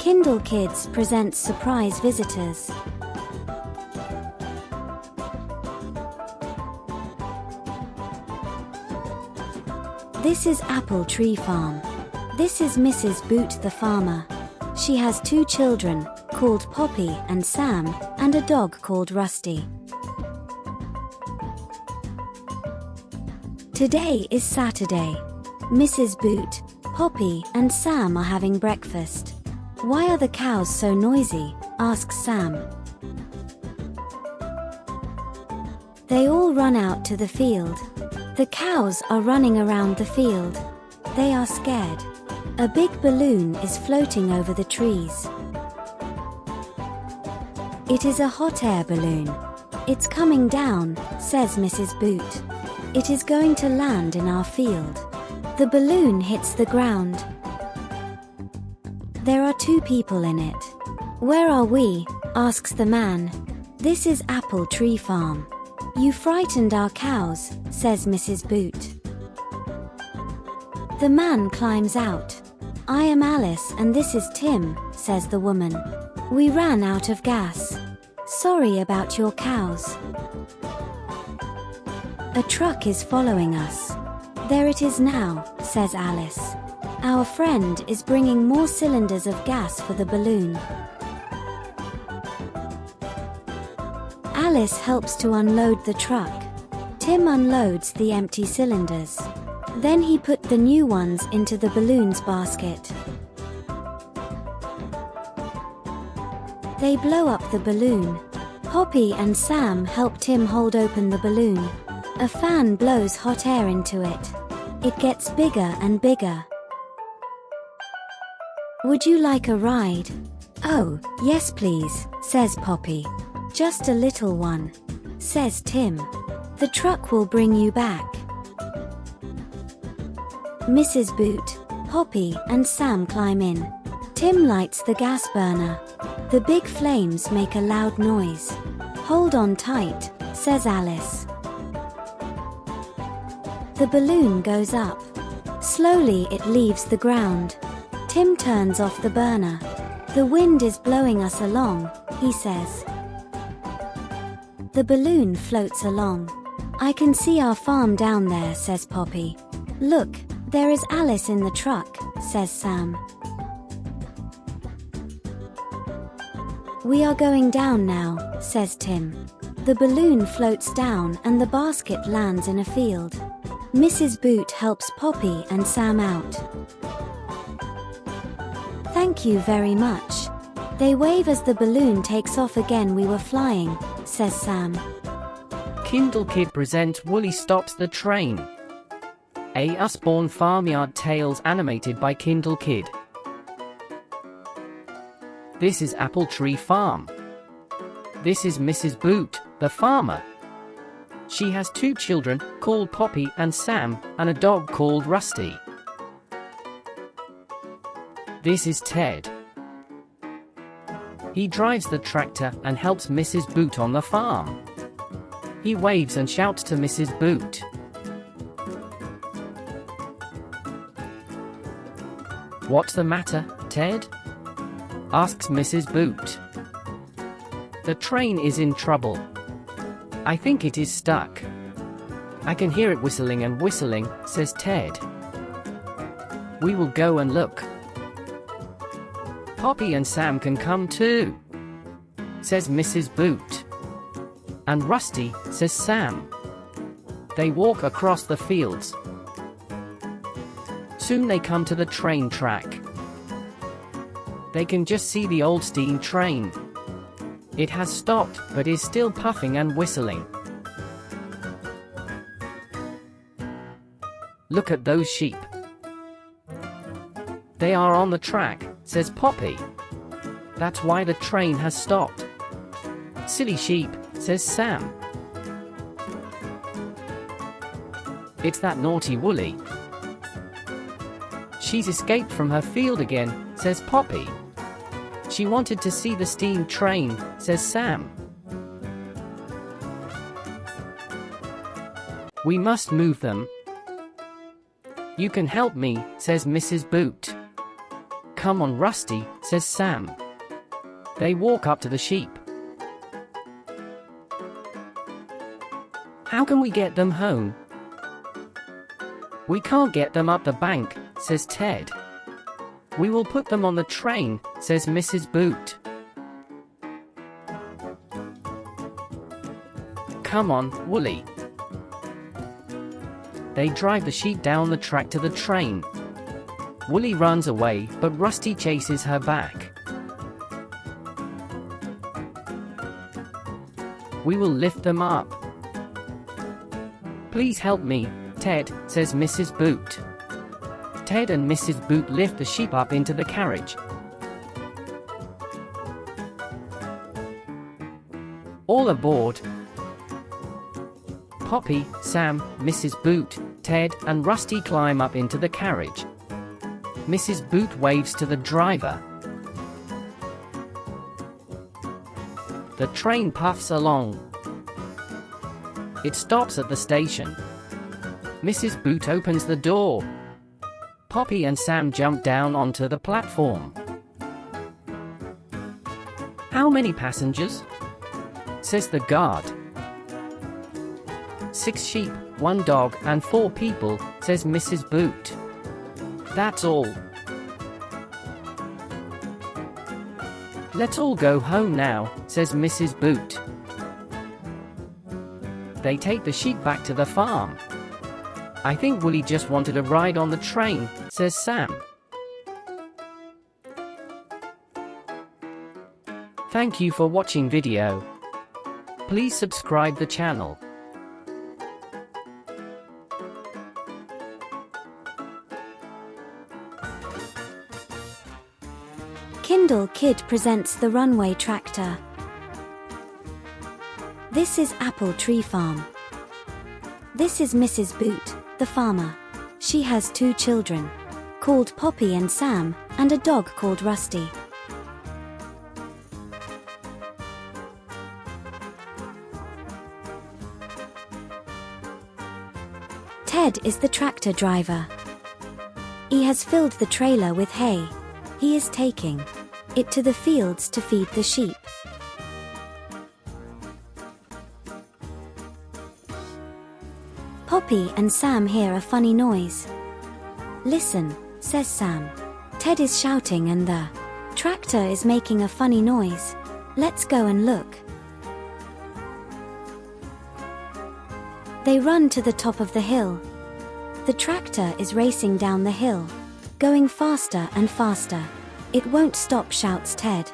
Kindlekids presents surprise visitors. This is Apple Tree Farm. This is Mrs. Boot the farmer. She has 2 children, called Poppy and Sam, and a dog called Rusty. Today is Saturday. Mrs. Boot, Poppy, and Sam are having breakfast. Why are the cows so noisy? Asks Sam. They all run out to the field. The cows are running around the field. They are scared. A big balloon is floating over the trees. It is a hot air balloon. It's coming down, says Mrs. Boot. It is going to land in our field. The balloon hits the ground. There are 2 people in it. Where are we? Asks the man. This is Apple Tree Farm. You frightened our cows, says Mrs. Boot. The man climbs out. I am Alice and this is Tim, says the woman. We ran out of gas. Sorry about your cows. A truck is following us. There it is now, says Alice. Our friend is bringing more cylinders of gas for the balloon. Alice helps to unload the truck. Tim unloads the empty cylinders. Then he put the new ones into the balloon's basket. They blow up the balloon. Poppy and Sam help Tim hold open the balloon. A fan blows hot air into it. It gets bigger and bigger. Would you like a ride? Oh, yes please, says Poppy. Just a little one, says Tim. The truck will bring you back. Mrs. Boot, Poppy, and Sam climb in. Tim lights the gas burner. The big flames make a loud noise. Hold on tight, says Alice. The balloon goes up. Slowly it leaves the ground. Tim turns off the burner. The wind is blowing us along, he says. The balloon floats along. I can see our farm down there, says Poppy. Look, there is Alice in the truck, says Sam. We are going down now, says Tim. The balloon floats down and the basket lands in a field. Mrs. Boot helps Poppy and Sam out. Thank you very much. They wave as the balloon takes off again. We were flying, says Sam. Kindlekid presents Woolly Stops the Train. A Usborne Farmyard Tales animated by Kindlekid. This is Apple Tree Farm. This is Mrs. Boot, the farmer. She has 2 children, called Poppy and Sam, and a dog called Rusty. This is Ted. He drives the tractor and helps Mrs. Boot on the farm. He waves and shouts to Mrs. Boot. What's the matter, Ted? Asks Mrs. Boot. The train is in trouble. I think it is stuck. I can hear it whistling and whistling, says Ted. We will go and look. Poppy and Sam can come too, says Mrs. Boot. And Rusty, says Sam. They walk across the fields. Soon they come to the train track. They can just see the old steam train. It has stopped, but is still puffing and whistling. Look at those sheep. They are on the track, says Poppy. That's why the train has stopped. Silly sheep, says Sam. It's that naughty Woolly. She's escaped from her field again, says Poppy. She wanted to see the steam train, says Sam. We must move them. You can help me, says Mrs. Boot. Come on, Rusty, says Sam. They walk up to the sheep. How can we get them home? We can't get them up the bank, says Ted. We will put them on the train, says Mrs. Boot. Come on, Wooly. They drive the sheep down the track to the train. Wooly runs away, but Rusty chases her back. We will lift them up. Please help me, Ted, says Mrs. Boot. Ted and Mrs. Boot lift the sheep up into the carriage. All aboard. Poppy, Sam, Mrs. Boot, Ted, and Rusty climb up into the carriage. Mrs. Boot waves to the driver. The train puffs along. It stops at the station. Mrs. Boot opens the door. Poppy and Sam jump down onto the platform. How many passengers? Says the guard. 6 sheep, 1 dog, and 4 people, says Mrs. Boot. That's all. Let's all go home now, says Mrs. Boot. They take the sheep back to the farm. I think Wooly just wanted a ride on the train, says Sam. Thank you for watching video. Please subscribe the channel. Kindlekid presents the runway tractor. This is Apple Tree Farm. This is Mrs. Boot, the farmer. She has 2 children, called Poppy and Sam, and a dog called Rusty. Ted is the tractor driver. He has filled the trailer with hay. He is taking it to the fields to feed the sheep. Poppy and Sam hear a funny noise. Listen, says Sam. Ted is shouting and the tractor is making a funny noise. Let's go and look. They run to the top of the hill. The tractor is racing down the hill, going faster and faster. It won't stop, shouts Ted.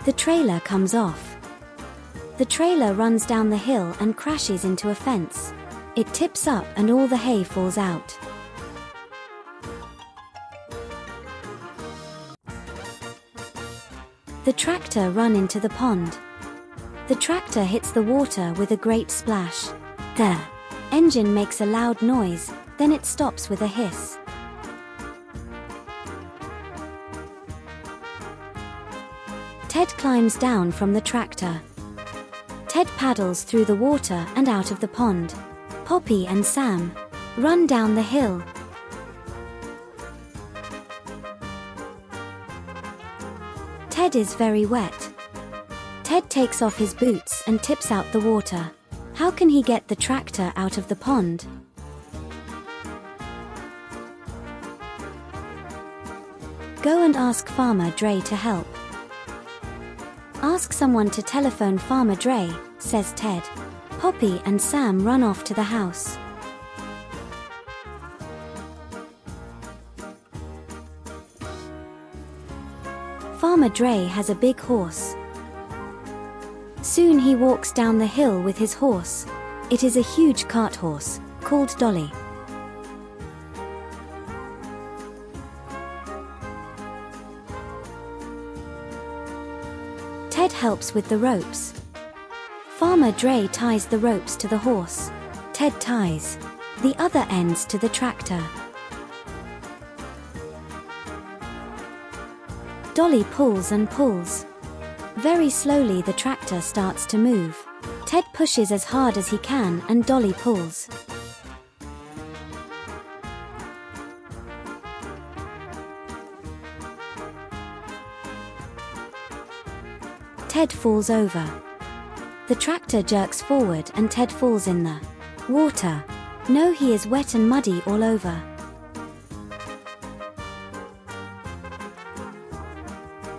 The trailer comes off. The trailer runs down the hill and crashes into a fence. It tips up and all the hay falls out. The tractor run into the pond. The tractor hits the water with a great splash. The engine makes a loud noise, then it stops with a hiss. Ted climbs down from the tractor. Ted paddles through the water and out of the pond. Poppy and Sam run down the hill. Ted is very wet. Ted takes off his boots and tips out the water. How can he get the tractor out of the pond? Go and ask Farmer Dre to help. Ask someone to telephone Farmer Dre, says Ted. Poppy and Sam run off to the house. Farmer Dre has a big horse. Soon he walks down the hill with his horse. It is a huge cart horse, called Dolly. Ted helps with the ropes. Farmer Dre ties the ropes to the horse. Ted ties the other ends to the tractor. Dolly pulls and pulls. Very slowly the tractor starts to move. Ted pushes as hard as he can and Dolly pulls. Ted falls over. The tractor jerks forward and Ted falls in the water. No, he is wet and muddy all over.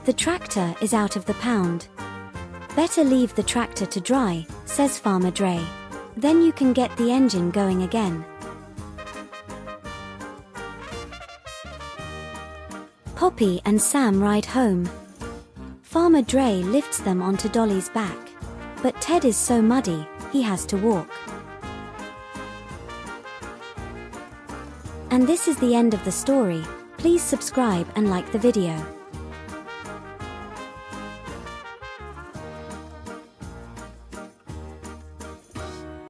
The tractor is out of the pound. Better leave the tractor to dry, says Farmer Dre. Then you can get the engine going again. Poppy and Sam ride home. Farmer Dre lifts them onto Dolly's back. But Ted is so muddy, he has to walk. And this is the end of the story. Please subscribe and like the video.